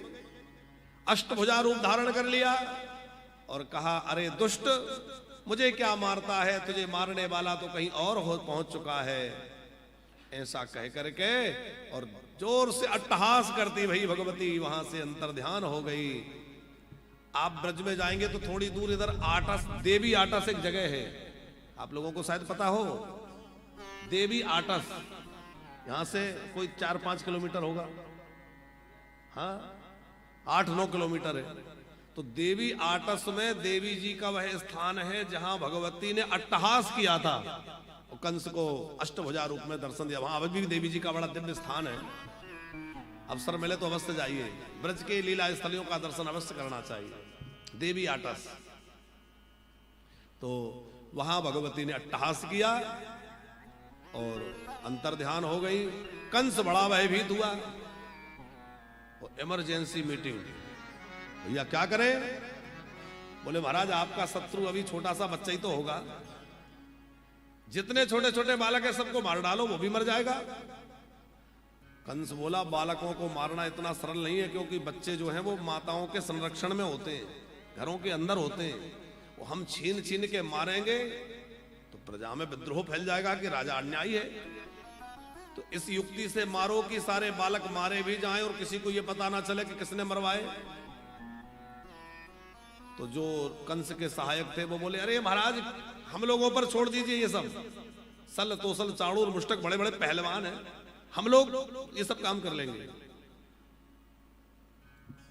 अष्टभुजा रूप धारण कर लिया और कहा अरे दुष्ट, मुझे क्या मारता है, तुझे मारने वाला तो कहीं और हो पहुंच चुका है। ऐसा कह करके और जोर से अट्टहास करती भई भगवती वहां से अंतर ध्यान हो गई। आप ब्रज में जाएंगे तो थोड़ी दूर इधर आटा, देवी आटस एक जगह है, आप लोगों को शायद पता हो। देवी आटस यहां से कोई 4-5 किलोमीटर होगा, हाँ 8-9 किलोमीटर है। तो देवी आटस में देवी जी का वह स्थान है जहां भगवती ने अट्टहास किया था, कंस को अष्टभुजा रूप में दर्शन दिया। वहां अभी भी देवी जी का बड़ा दिव्य स्थान है। अवसर मिले तो अवश्य जाइए, ब्रज के लीला स्थलियों का दर्शन अवश्य करना चाहिए। देवी आटस, तो वहां भगवती ने अट्टहास किया और अंतर ध्यान हो गई। कंस बड़ा भयभीत हुआ। इमरजेंसी मीटिंग, भैया क्या करें? बोले महाराज आपका शत्रु अभी छोटा सा बच्चा ही तो होगा, जितने छोटे छोटे बालक है सबको मार डालो, वो भी मर जाएगा। कंस बोला बालकों को मारना इतना सरल नहीं है, क्योंकि बच्चे जो हैं वो माताओं के संरक्षण में होते हैं, घरों के अंदर होते हैं। वो हम छीन छीन के मारेंगे तो प्रजा में विद्रोह फैल जाएगा कि राजा अन्यायी है। तो इस युक्ति से मारो कि सारे बालक मारे भी जाएं और किसी को ये पता ना चले कि किसने मरवाए। तो जो कंस के सहायक थे वो बोले अरे महाराज हम लोगों पर छोड़ दीजिए, ये सब सल तोसल चाणूर मुष्टक बड़े बड़े पहलवान हैं, हम लोग ये सब काम कर लेंगे।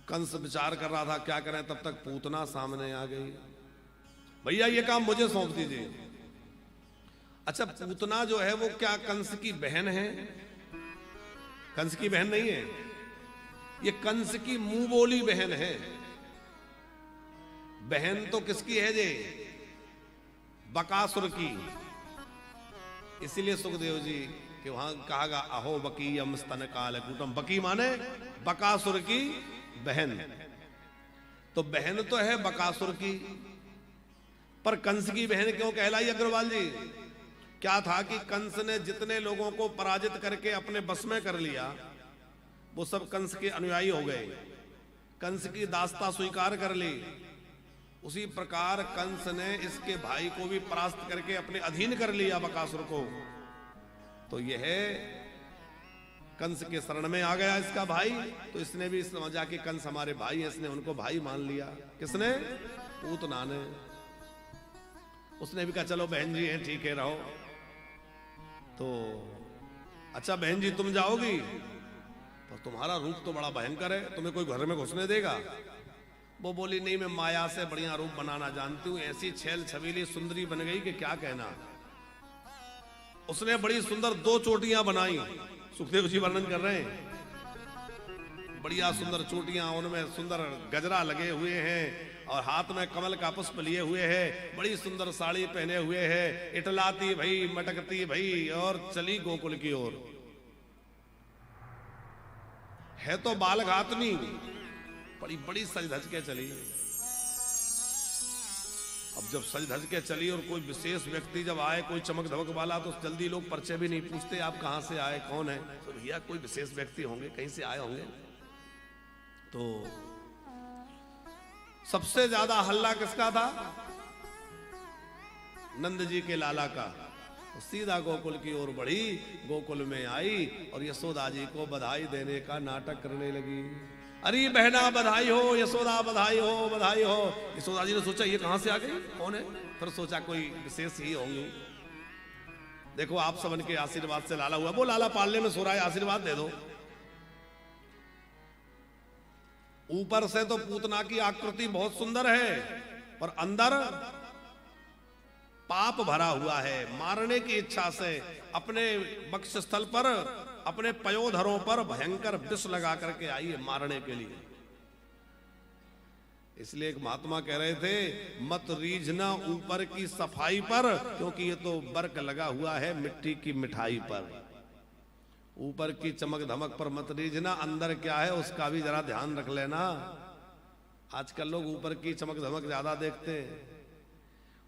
कंस विचार कर रहा था क्या करें, तब तक पूतना सामने आ गई। भैया ये काम मुझे सौंप दीजिए। अच्छा पूतना जो है वो क्या कंस की बहन है? कंस की बहन नहीं है, ये कंस की मुंह बोली बहन है। बहन तो किसकी है जे? बकासुर की। इसीलिए सुखदेव जी कि वहां कहा गया अहो बकीयम स्तन काल कूटम। बकी माने बकासुर की बहन। तो बहन तो है बकासुर की, पर कंस की बहन क्यों कहलाई अग्रवाल जी? क्या था कि कंस ने जितने लोगों को पराजित करके अपने बस में कर लिया वो सब कंस के अनुयायी हो गए, कंस की दास्ता स्वीकार कर ली। उसी प्रकार कंस ने इसके भाई को भी परास्त करके अपने अधीन कर लिया बकासुर को। तो यह कंस के शरण में आ गया इसका भाई, तो इसने भी समझा कि कंस हमारे भाई हैं, इसने उनको भाई मान लिया। किसने? पूतना ने। उसने भी कहा चलो बहन जी हैं ठीक है रहो। तो अच्छा बहन जी तुम जाओगी, पर तुम्हारा रूप तो बड़ा भयंकर है, तुम्हें कोई घर में घुसने देगा? वो बोली नहीं मैं माया से बढ़िया रूप बनाना जानती हूँ, ऐसी छेल छबीली सुंदरी बन गई कि क्या कहना। उसने बड़ी सुंदर 2 चोटियां बनाई, सुखदेव जी वर्णन कर रहे हैं। बढ़िया सुंदर चोटियां, उनमें सुंदर गजरा लगे हुए हैं और हाथ में कमल का पुष्प लिए हुए है, बड़ी सुंदर साड़ी पहने हुए है, इटलाती भई मटकती भई और चली गोकुल की ओर। है तो बालघातनी, बड़ी बड़ी सज धज के चली। अब जब सज धज के चली और कोई विशेष व्यक्ति जब आए, कोई चमक धमक वाला, तो जल्दी लोग परिचय भी नहीं पूछते, आप कहां से आए, कौन है। तो भैया कोई विशेष व्यक्ति होंगे, कहीं से आए होंगे। तो सबसे ज्यादा हल्ला किसका था? नंद जी के लाला का। तो सीधा गोकुल की ओर बढ़ी, गोकुल में आई और यशोदा जी को बधाई देने का नाटक करने लगी। अरे बहना बधाई हो, यशोदा बधाई हो, बधाई हो। यशोदा जी ने सोचा ये कहां से आ गई, कौन है। फिर सोचा कोई विशेष ही होंगे। देखो आप सबन के आशीर्वाद से लाला हुआ, वो लाला पालने में सो रहा है, आशीर्वाद दे दो। ऊपर से तो पूतना की आकृति बहुत सुंदर है, पर अंदर पाप भरा हुआ है। मारने की इच्छा से अपने वक्षस्थल पर, अपने पयोधरों पर भयंकर विष लगा करके आई है मारने के लिए। इसलिए एक महात्मा कह रहे थे, मत रीझना ऊपर की सफाई पर, क्योंकि ये तो बर्क लगा हुआ है मिट्टी की मिठाई पर। ऊपर की चमक धमक पर मत रीझना, अंदर क्या है उसका भी जरा ध्यान रख लेना। आजकल लोग ऊपर की चमक धमक ज्यादा देखते हैं,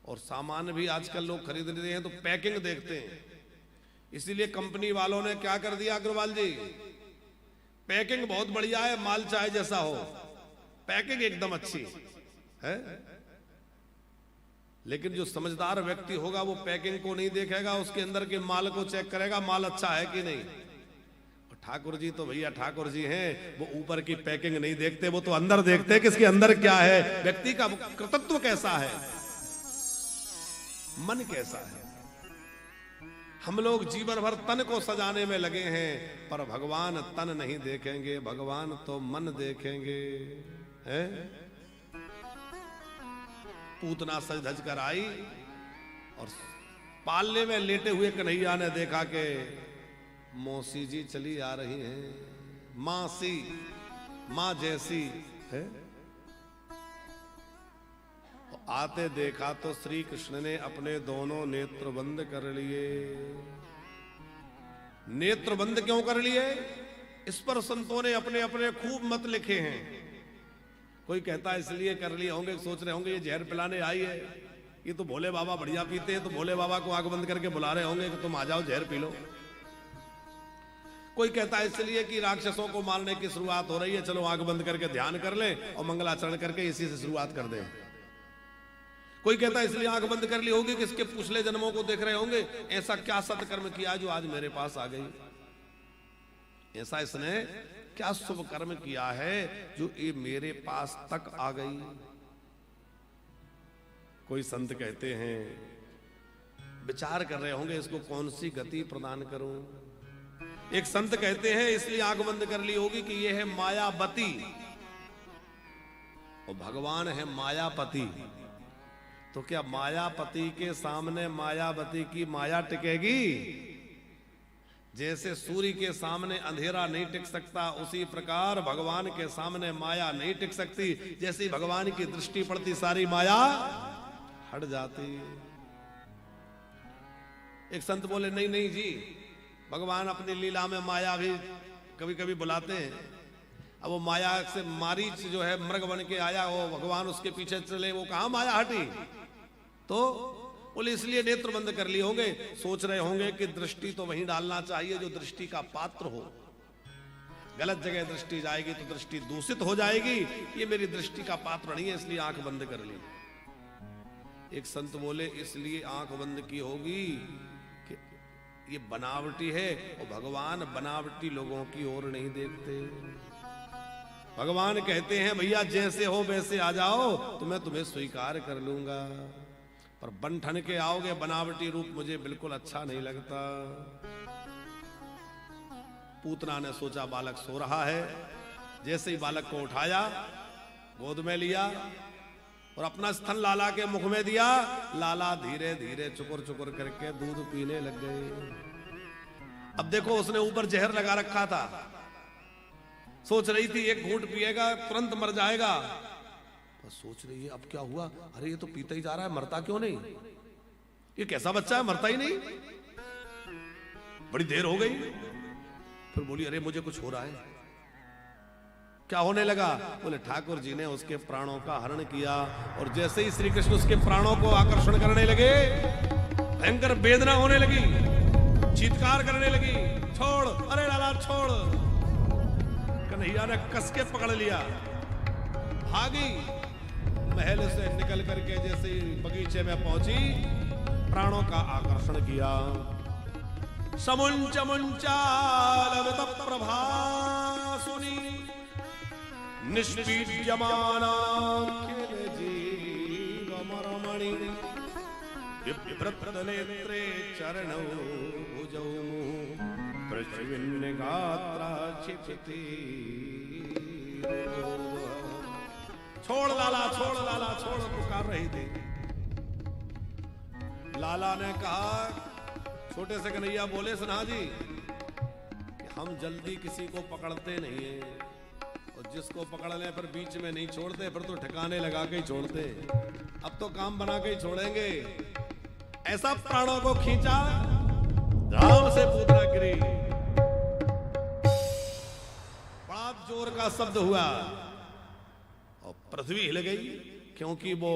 और सामान भी आजकल लोग खरीद रहे हैं तो पैकिंग देखते हैं। इसीलिए कंपनी वालों ने क्या कर दिया अग्रवाल जी, पैकिंग बहुत बढ़िया है, माल चाहे जैसा हो, पैकिंग एकदम अच्छी है। लेकिन जो समझदार व्यक्ति होगा वो पैकिंग को नहीं देखेगा, उसके अंदर के माल को चेक करेगा, माल अच्छा है कि नहीं। और ठाकुर जी तो भैया ठाकुर जी हैं, वो ऊपर की पैकिंग नहीं देखते, वो तो अंदर देखते हैं कि इसके अंदर क्या है, व्यक्ति का कृतत्व कैसा है, मन कैसा है। हम लोग जीवन भर तन को सजाने में लगे हैं, पर भगवान तन नहीं देखेंगे, भगवान तो मन देखेंगे। है? पूतना सज धज कर आई और पालने में लेटे हुए कन्हैया ने देखा कि मौसी जी चली आ रही हैं, मां सी, मां जैसी है। आते देखा तो श्री कृष्ण ने अपने दोनों नेत्र बंद कर लिए। नेत्र बंद क्यों कर लिए? इस पर संतों ने अपने अपने खूब मत लिखे हैं। कोई कहता है इसलिए कर लिए होंगे, सोच रहे होंगे ये जहर पिलाने आई है, ये तो भोले बाबा बढ़िया पीते हैं, तो भोले बाबा को आंख बंद करके बुला रहे होंगे कि तुम आ जाओ जहर पी लो। कोई कहता है इसलिए कि राक्षसों को मारने की शुरुआत हो रही है, चलो आंख बंद करके ध्यान कर ले और मंगलाचरण करके इसी से शुरुआत कर दें। कोई कहता है इसलिए आंख बंद कर ली होगी कि इसके पिछले जन्मों को देख रहे होंगे, ऐसा क्या सत्कर्म किया जो आज मेरे पास आ गई, ऐसा इसने क्या शुभ कर्म किया है जो ये मेरे पास तक आ गई। कोई संत कहते हैं, विचार कर रहे होंगे इसको कौन सी गति प्रदान करूं। एक संत कहते हैं इसलिए आंख बंद कर ली होगी कि ये है मायावती और भगवान है मायापति। तो क्या मायापति के सामने मायावती की माया टिकेगी? जैसे सूर्य के सामने अंधेरा नहीं टिक सकता, उसी प्रकार भगवान के सामने माया नहीं टिक सकती। जैसे भगवान की दृष्टि पड़ती सारी माया हट जाती। एक संत बोले नहीं नहीं जी, भगवान अपनी लीला में माया भी कभी कभी बुलाते हैं। अब वो माया से मारीच जो है मृग बन के आया, वो भगवान उसके पीछे चले, वो कहां माया हटी। तो बोले इसलिए नेत्र बंद कर लिए होंगे। सोच रहे होंगे कि दृष्टि तो वहीं डालना चाहिए जो दृष्टि का पात्र हो, गलत जगह दृष्टि जाएगी तो दृष्टि दूषित हो जाएगी, ये मेरी दृष्टि का पात्र नहीं है, इसलिए आंख बंद कर ली। एक संत बोले इसलिए आंख बंद की होगी कि ये बनावटी है और भगवान बनावटी लोगों की ओर नहीं देखते। भगवान कहते हैं भैया जैसे हो वैसे आ जाओ तो मैं तुम्हें स्वीकार कर लूंगा, पर बन ठन के आओगे बनावटी रूप मुझे बिल्कुल अच्छा नहीं लगता। पूतना ने सोचा बालक सो रहा है, जैसे ही बालक को उठाया, गोद में लिया और अपना स्तन लाला के मुख में दिया। लाला धीरे धीरे चुकुर चुकुर करके दूध पीने लग गए। अब देखो उसने ऊपर जहर लगा रखा था, सोच रही थी एक घूंट पिएगा तुरंत मर जाएगा। सोच रही है अब क्या हुआ, अरे ये तो पीता ही जा रहा है, मरता क्यों नहीं, ये कैसा बच्चा है मरता ही नहीं। बड़ी देर हो गई, फिर बोली अरे मुझे कुछ हो रहा है। क्या होने लगा? बोले ठाकुर जी ने उसके प्राणों का हरण किया, और जैसे ही श्री कृष्ण उसके प्राणों को आकर्षण करने लगे, भयंकर वेदना होने लगी, चीत्कार करने लगी, छोड़, अरे लाला छोड़। कन्हैया ने कस के पकड़ लिया, भागी, महल से निकल करके जैसे ही बगीचे में पहुंची, प्राणों का आकर्षण किया। समुंच मुंचालवित प्रभासुनी निष्पीड्यमाना जीवमरमणि विप्रतनेत्रे चरणौ भुजौ पृथ्वीन्निगात्रा क्षिपति। छोड़ लाला, छोड़ लाला, छोड़, पुकार रही थी। लाला ने कहा, छोटे से कन्हैया बोले, सन्हा जी कि हम जल्दी किसी को पकड़ते नहीं है, और जिसको पकड़ लें फिर बीच में नहीं छोड़ते, फिर तो ठिकाने लगा के ही छोड़ते। अब तो काम बना के ही छोड़ेंगे। ऐसा प्राणों को खींचा, राम से पूतना गिरी, बड़ा जोर का शब्द हुआ और पृथ्वी हिल गई, क्योंकि वो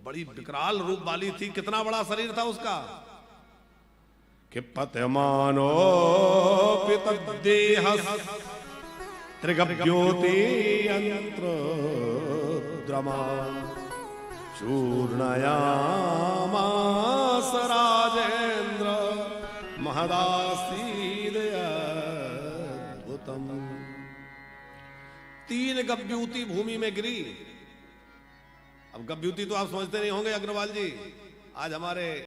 बड़ी विकराल रूप वाली थी। कितना बड़ा शरीर था उसका कि पतमानो पितदेह त्रिगभ्योति यंत्र द्रमा चूर्णयामास राजेंद्र महदासीद अद्भुतम। 3 गभ्यूति भूमि में गिरी। अब गभ्यूति तो आप समझते नहीं होंगे अग्रवाल जी, आज हमारे